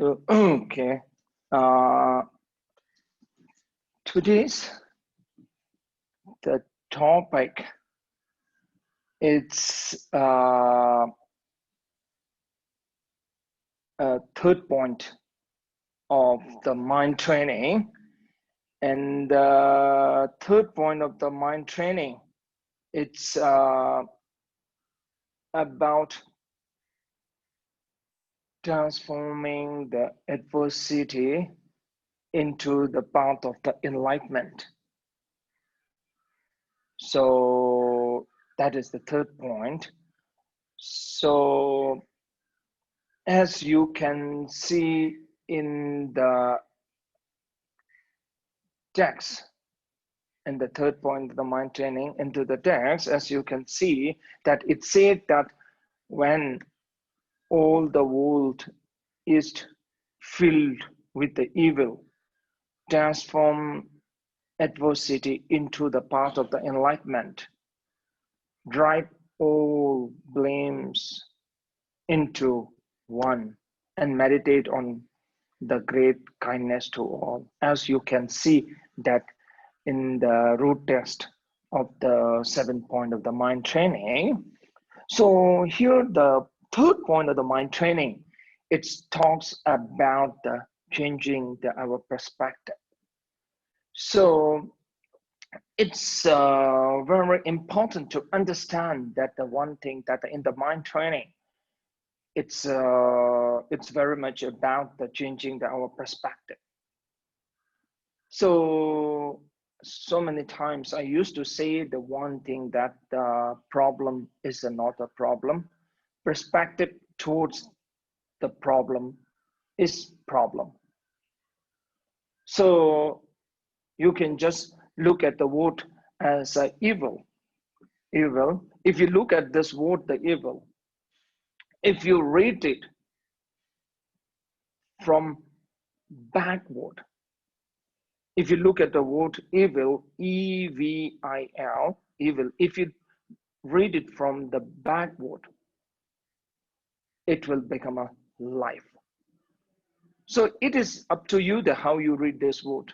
Okay. Today's the topic it's third point of the mind training, and the third point of the mind training it's about transforming the adversity into the path of the enlightenment. So that is the third point. So as you can see in the text, in the third point of the mind training into the text, as you can see that it said that when all the world is filled with the evil, transform adversity into the path of the enlightenment, drive all blames into one, and meditate on the great kindness to all. As you can see that in the root text of the 7th point of the mind training. So here the third point of the mind training, it talks about the changing our perspective. So it's very important to understand that the one thing that in the mind training, it's very much about the changing our perspective. So many times I used to say the one thing that the problem is not a problem. Perspective towards the problem is problem. So you can just look at the word as evil. Evil. If you look at this word, the evil, if you read it from backward, if you look at the word evil, E-V-I-L, evil, if you read it from the backward, it will become a life. So it is up to you how you read this word.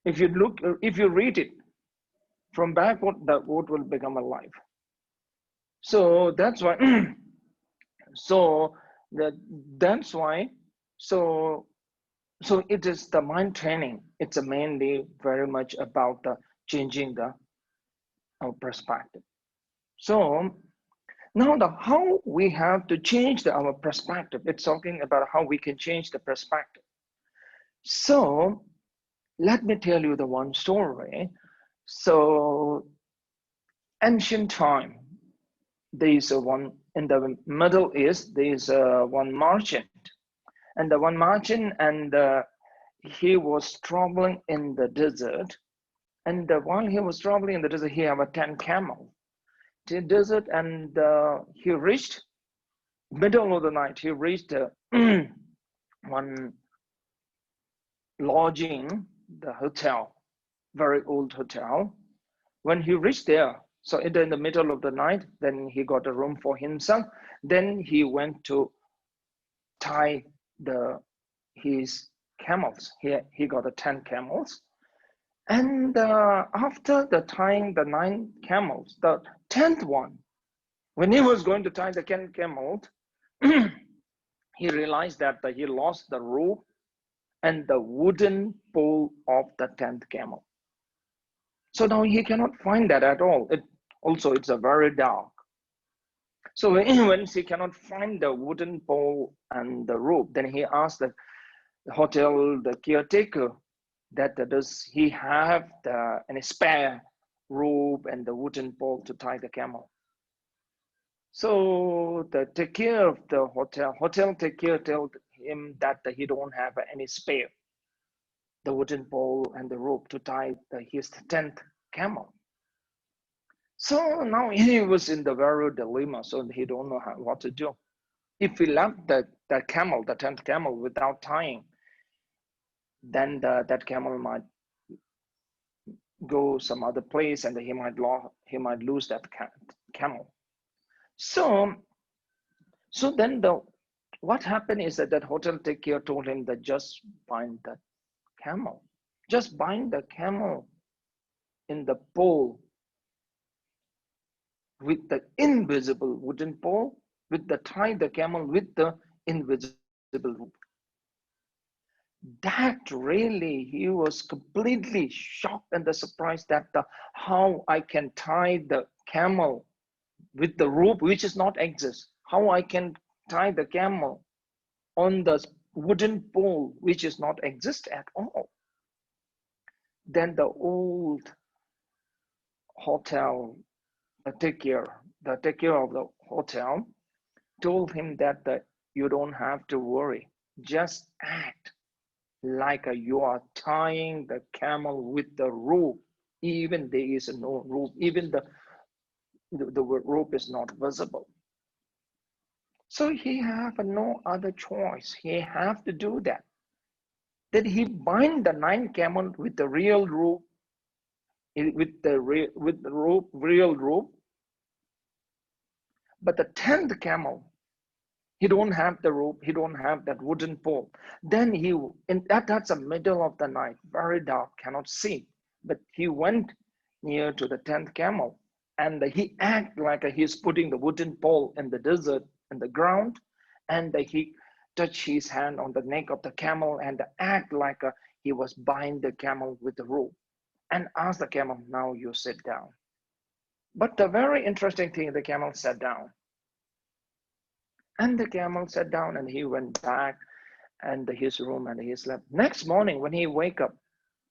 If you read it from backward, that word will become alive. So that's why. That's why. So it is the mind training. It's mainly very much about the changing our perspective. So now how we have to change our perspective. It's talking about how we can change the perspective. So let me tell you the one story. So ancient time, there is one in the Middle East, there is one merchant, and the one merchant, and he was traveling in the desert, and while he was traveling in the desert, he had 10 camels. The desert, and he reached middle of the night. He reached one lodging, the hotel, very old hotel. When he reached there, so in the middle of the night, then he got a room for himself. Then he went to tie his camels. He got 10 camels. And after the tying the 9 camels, the 10th one, when he was going to tie the 10 camels, he realized that he lost the rope and the wooden pole of the 10th camel. So now he cannot find that at all. It's a very dark. So when he cannot find the wooden pole and the rope, then he asked the hotel, the caretaker, that does he have any spare rope and the wooden pole to tie the camel. So the take care of the hotel take care told him that he don't have any spare, the wooden pole and the rope to tie his 10th camel. So now he was in the very dilemma, so he don't know what to do. If he left the camel, the 10th camel, without tying, then that camel might go some other place, and he might lose that camel. So then the what happened is that hotel taker told him that just bind the camel. Just bind the camel in the pole with the invisible wooden pole, tie the camel with the invisible rope. That really, he was completely shocked and surprised that how I can tie the camel with the rope which is not exist. How I can tie the camel on the wooden pole which is not exist at all. Then the old hotel, the taker of the hotel told him that you don't have to worry. Just act like you are tying the camel with the rope. Even there is no rope, even the rope is not visible. So he have no other choice. He have to do that. Then he bind the 9 camel with the real rope, with the real rope. But the 10th camel, he don't have the rope, he don't have that wooden pole. Then that's the middle of the night, very dark, cannot see. But he went near to the 10th camel, and he act like he's putting the wooden pole in the desert, in the ground, and he touch his hand on the neck of the camel and act like he was bind the camel with the rope, and ask the camel, now you sit down. But the very interesting thing, the camel sat down. And the camel sat down and he went back and his room and he slept. Next morning when he wake up,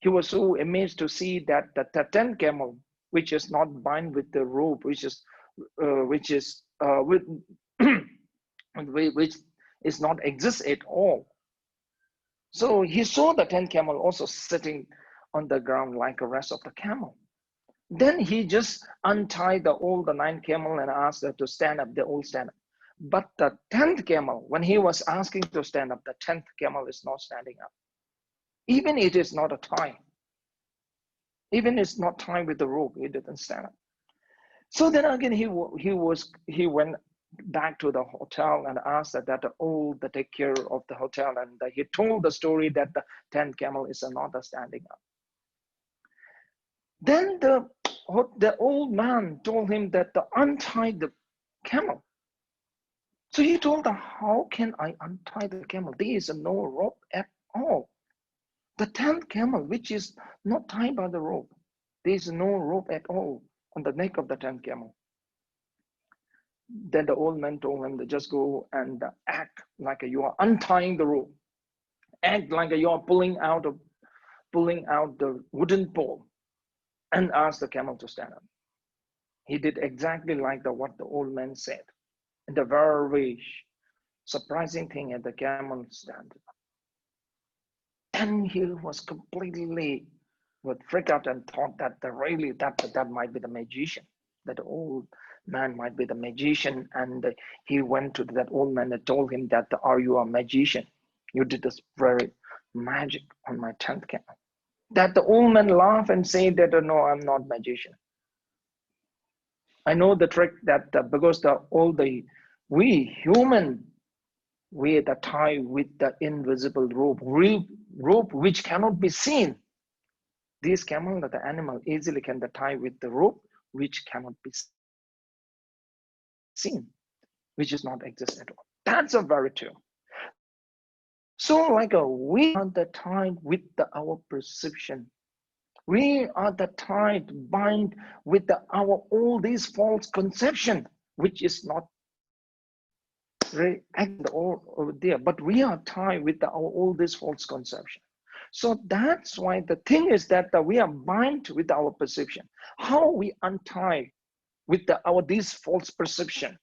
he was so amazed to see that the 10th camel, which is not bind with the rope, which is not exist at all. So he saw the 10th camel also sitting on the ground like the rest of the camel. Then he just untied all the 9 camel and asked them to stand up. They all stand up. But the 10th camel, when he was asking to stand up, the 10th camel is not standing up. Even it is not a tie. Even it's not tied with the rope, it didn't stand up. So then again, he went back to the hotel and asked that the take care of the hotel, and he told the story that the 10th camel is not standing up. Then the old man told him that to untie the camel. So he told her, how can I untie the camel? There is no rope at all. The 10th camel, which is not tied by the rope, there is no rope at all on the neck of the 10th camel. Then the old man told him to just go and act like you are untying the rope. Act like you are pulling out the wooden pole, and ask the camel to stand up. He did exactly like what the old man said. And the very surprising thing is the camel stand up. And he was completely freaked out and thought that that might be the magician. That old man might be the magician. And he went to that old man and told him that, are you a magician? You did this very magic on my 10th camel. That the old man laughed and said that, no, I'm not magician. I know the trick that because we human, we are tied with the invisible rope which cannot be seen. These camel, the animal, easily can tie with the rope which cannot be seen, which is not exist at all. That's a very true. So we are the tied with our perception. We are the tied, bind with all these false conception, which is not really over there, but we are tied with all this false conception. So that's why the thing is that we are bind with our perception. How we untie with this false perception?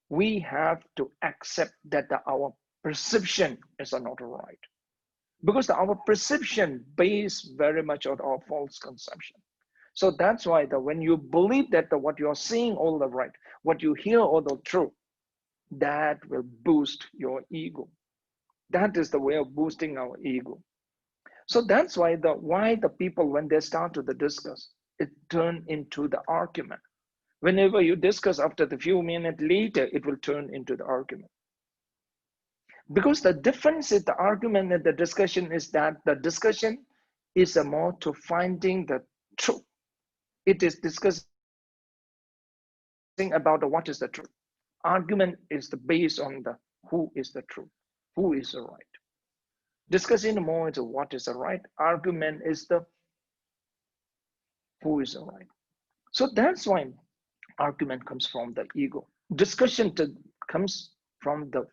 We have to accept that our perception is not right. Because our perception based very much on our false conception. So that's why when you believe that what you're seeing all the right, what you hear all the true, that will boost your ego. That is the way of boosting our ego. So that's why the people, when they start to discuss, it turn into the argument. Whenever you discuss, after the few minutes later, it will turn into the argument. Because the difference in the argument and the discussion is that the discussion is more to finding the truth. It is discussing about what is the truth. Argument is the based on the who is the truth, who is the right. Discussing more into what is the right. Argument is the who is the right. So that's why argument comes from the ego. Discussion comes from the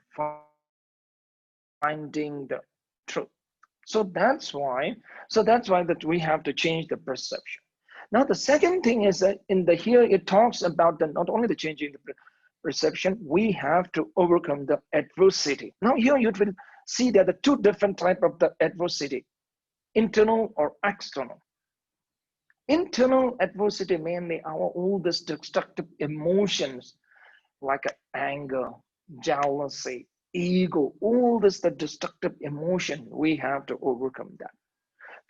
finding the truth. So that's why that we have to change the perception. Now the second thing is that in the here it talks about the not only the changing the perception, we have to overcome the adversity. Now here you will see that the two different type of the adversity, internal or external. Internal adversity mainly our oldest destructive emotions like anger, jealousy, ego, all this the destructive emotion, we have to overcome that.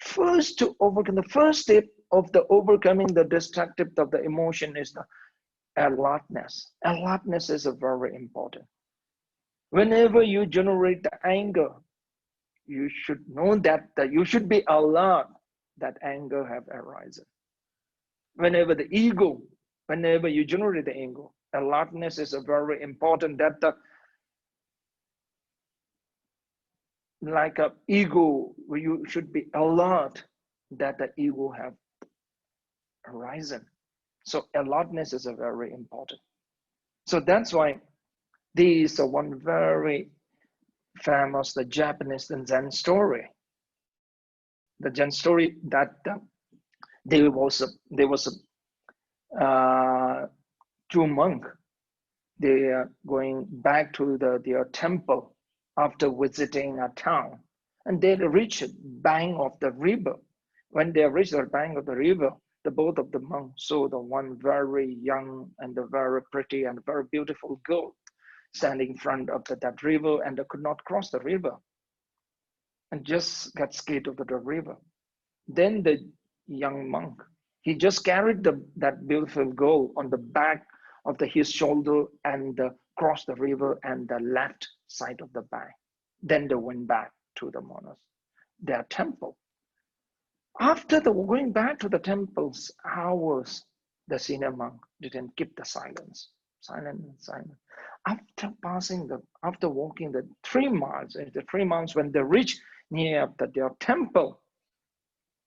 First, to overcome, the first step of the overcoming the destructive of the emotion is the alertness. Alertness is a very important. Whenever you generate the anger, you should know that you should be alert that anger have arisen. Whenever the ego, whenever you generate the ego, alertness is a very important, that the like a ego, you should be alert that the ego have arisen. So alertness is a very important. So that's why there is a one very famous the Japanese Zen story. The Zen story that there was two monks. They are going back to their temple after visiting a town, and they reached bank of the river. When they reached the bank of the river, the both of the monks saw the one very young and a very pretty and very beautiful girl standing in front of that river, and they could not cross the river and just got scared of the river. Then the young monk, he just carried that beautiful girl on the back of his shoulder and crossed the river and the left side of the bank. Then they went back to the monastery, their temple. After going back to the temple's hours, the senior monk didn't keep the silence. After walking the 3 miles, when they reached near their temple,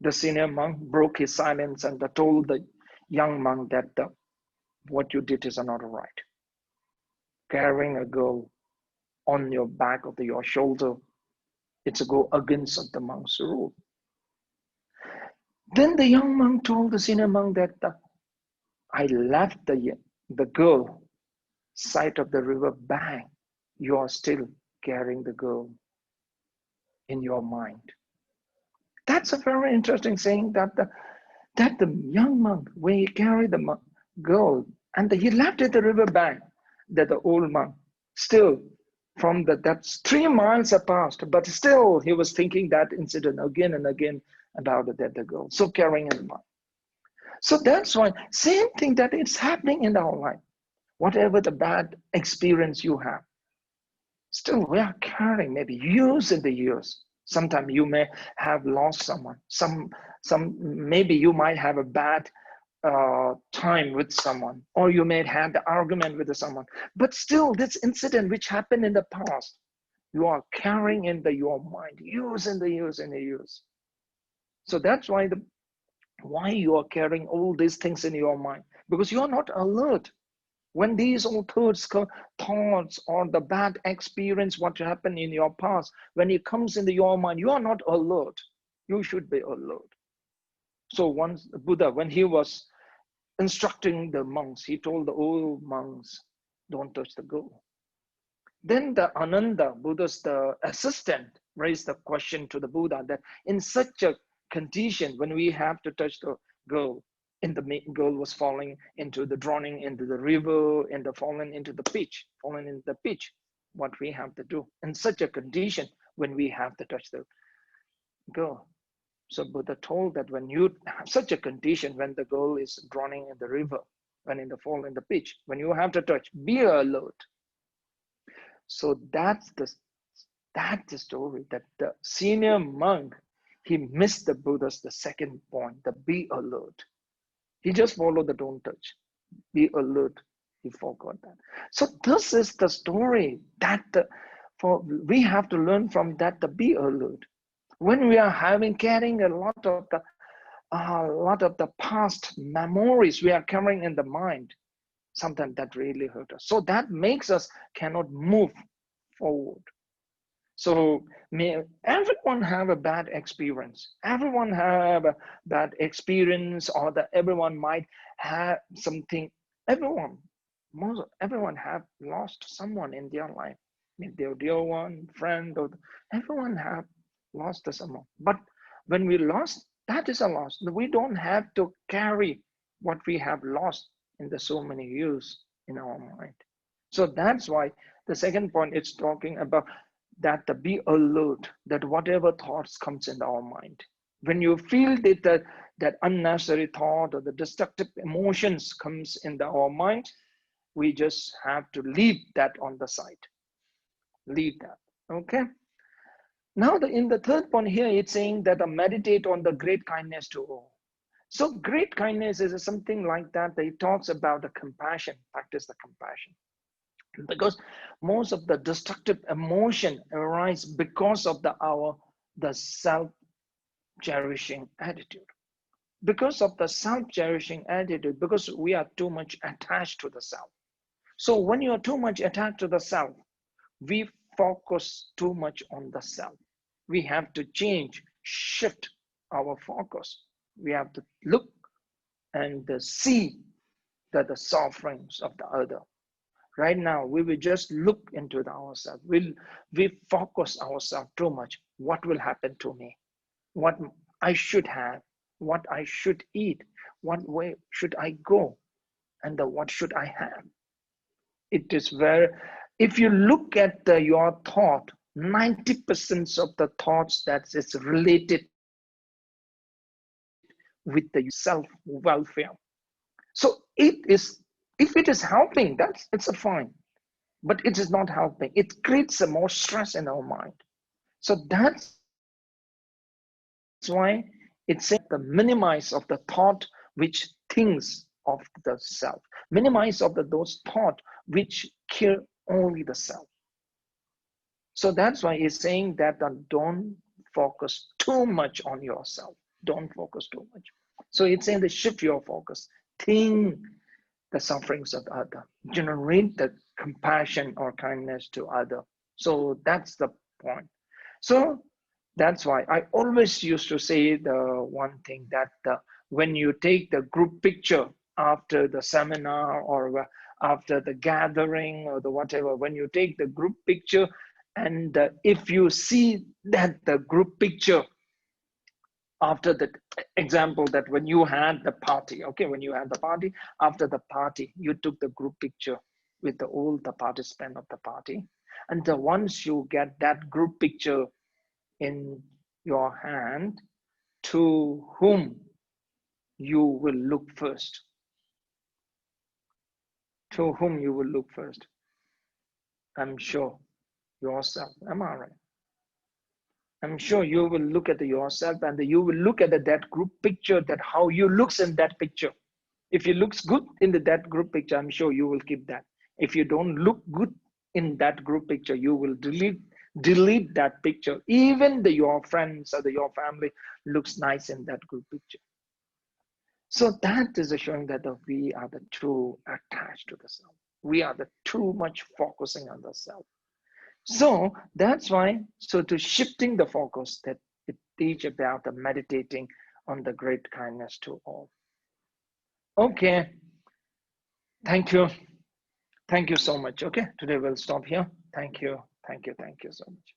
the senior monk broke his silence and told the young monk that what you did is not right. Carrying a girl on your back of your shoulder, it's a go against the monk's rule. Then the young monk told the senior monk that I left the girl side of the river bank. You are still carrying the girl in your mind. That's a very interesting saying that the young monk, when he carried the girl and he left at the river bank, that the old monk still from that's 3 miles have passed, but still he was thinking that incident again and again about the girl. So carrying in mind. So that's why same thing that it's happening in our life. Whatever the bad experience you have, still we are carrying maybe years and the years. Sometimes you may have lost someone. Maybe you might have a bad time with someone, or you may have the argument with someone. But still, this incident which happened in the past, you are carrying in your mind years and the years and the years. So that's why why you are carrying all these things in your mind, because you are not alert. When these all thoughts or the bad experience, what happened in your past, when it comes into your mind, you are not alert. You should be alert. So once Buddha, when he was instructing the monks, he told the old monks, don't touch the girl. Then the Ananda, Buddha's the assistant, raised the question to the Buddha that in such a condition, when we have to touch the girl, and the girl was falling into drowning into the river and falling into the pitch, what we have to do in such a condition when we have to touch the girl. So Buddha told that when you have such a condition, when the girl is drowning in the river, when in the fall in the pitch, when you have to touch, be alert. So that's the That's the story that the senior monk, he missed the Buddha's the second point, the be alert. He just followed the don't touch. Be alert. He forgot that. So this is the story that we have to learn from that, the be alert. When we are carrying a lot of the past memories we are carrying in the mind, sometimes that really hurt us. So that makes us cannot move forward. So may everyone have a bad experience. Everyone have a bad experience, or everyone might have something. Everyone have lost someone in their life. Maybe their dear one, friend, or everyone have lost someone. But when we lost, that is a loss. We don't have to carry what we have lost in the so many years in our mind. So that's why the second point is talking about that to be alert, that whatever thoughts comes in our mind, when you feel that unnecessary thought or the destructive emotions comes in our mind, we just have to leave that on the side. Leave that. Okay. Now in the third point here, it's saying that meditate on the great kindness to all. So great kindness is something like that. It talks about the compassion, practice the compassion. Because most of the destructive emotion arise because of the self-cherishing attitude. Because of the self-cherishing attitude, because we are too much attached to the self. So when you are too much attached to the self, we focus too much on the self. We have to shift our focus. We have to look and see that the sufferings of the other. Right now, we will just look into ourselves. We focus ourselves too much. What will happen to me? What I should have? What I should eat? What way should I go? And what should I have? It is if you look at your thought, 90% of the thoughts that is related with the self-welfare. So if it is helping, it's a fine. But it is not helping. It creates more stress in our mind. So that's why it's saying the minimize of the thought which thinks of the self. Minimize of those thoughts which kill only the self. So that's why it's saying that don't focus too much on yourself. Don't focus too much. So it's saying to shift your focus. Think the sufferings of the other. Generate the compassion or kindness to other. So that's the point. So that's why I always used to say the one thing that when you take the group picture after the seminar or after the gathering or the whatever, when you take the group picture, and if you see that the group picture after the example that when you had the party, okay, when you had the party, after the party, you took the group picture with all the participants of the party. And once you get that group picture in your hand, to whom you will look first? To whom you will look first? I'm sure yourself. Am I right? I'm sure you will look at yourself and you will look at that group picture, that how you looks in that picture. If you looks good in that group picture, I'm sure you will keep that. If you don't look good in that group picture, you will delete that picture. Even your friends or your family looks nice in that group picture. So that is showing that we are too attached to the self. We are too much focusing on the self. So that's why, so to shifting the focus, that it teach about the meditating on the great kindness to all. Okay, thank you. Thank you so much. Okay, today we'll stop here. Thank you so much.